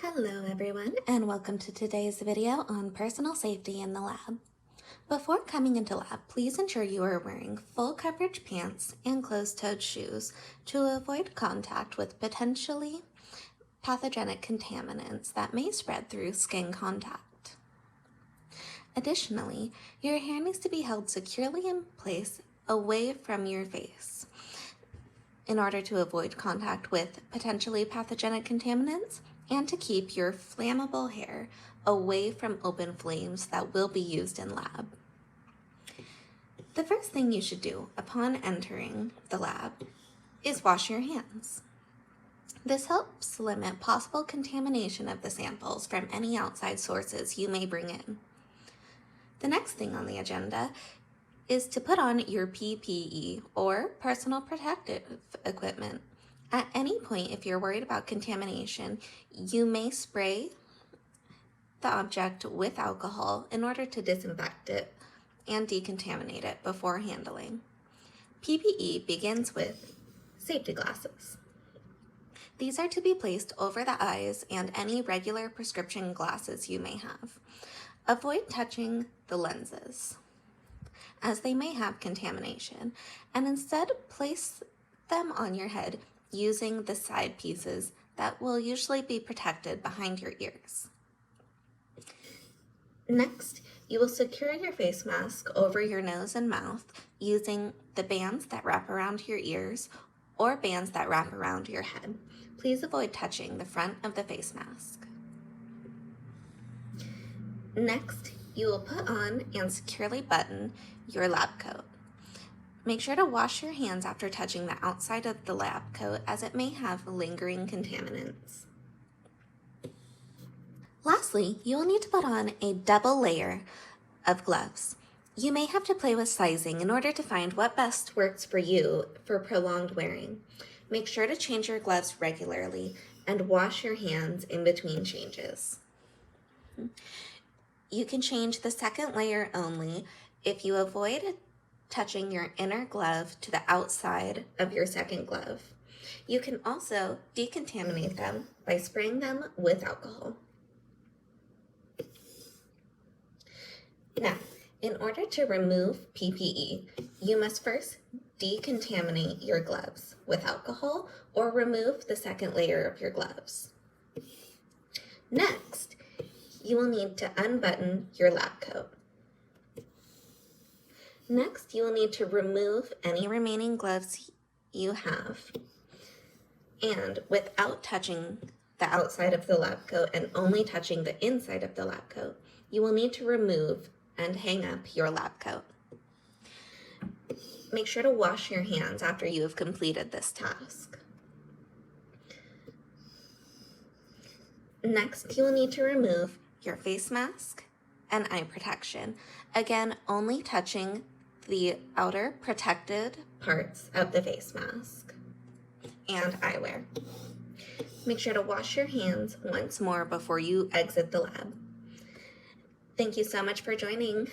Hello everyone, and welcome to today's video on personal safety in the lab. Before coming into lab, please ensure you are wearing full coverage pants and closed-toed shoes to avoid contact with potentially pathogenic contaminants that may spread through skin contact. Additionally, your hair needs to be held securely in place away from your face in order to avoid contact with potentially pathogenic contaminants and to keep your flammable hair away from open flames that will be used in lab. The first thing you should do upon entering the lab is wash your hands. This helps limit possible contamination of the samples from any outside sources you may bring in. The next thing on the agenda is to put on your PPE or personal protective equipment. At any point, if you're worried about contamination, you may spray the object with alcohol in order to disinfect it and decontaminate it before handling. PPE begins with safety glasses. These are to be placed over the eyes and any regular prescription glasses you may have. Avoid touching the lenses, as they may have contamination, and instead place them on your head using the side pieces that will usually be protected behind your ears. Next, you will secure your face mask over your nose and mouth using the bands that wrap around your ears or bands that wrap around your head. Please avoid touching the front of the face mask. Next, you will put on and securely button your lab coat. Make sure to wash your hands after touching the outside of the lab coat, as it may have lingering contaminants. Lastly, you will need to put on a double layer of gloves. You may have to play with sizing in order to find what best works for you for prolonged wearing. Make sure to change your gloves regularly and wash your hands in between changes. You can change the second layer only if you avoid touching your inner glove to the outside of your second glove. You can also decontaminate them by spraying them with alcohol. Now, in order to remove PPE, you must first decontaminate your gloves with alcohol or remove the second layer of your gloves. Next, you will need to unbutton your lab coat. Next, you will need to remove any remaining gloves you have. And without touching the outside of the lab coat and only touching the inside of the lab coat, you will need to remove and hang up your lab coat. Make sure to wash your hands after you have completed this task. Next, you will need to remove your face mask and eye protection. Again, only touching the outer protected parts of the face mask and eyewear. Make sure to wash your hands once more before you exit the lab. Thank you so much for joining.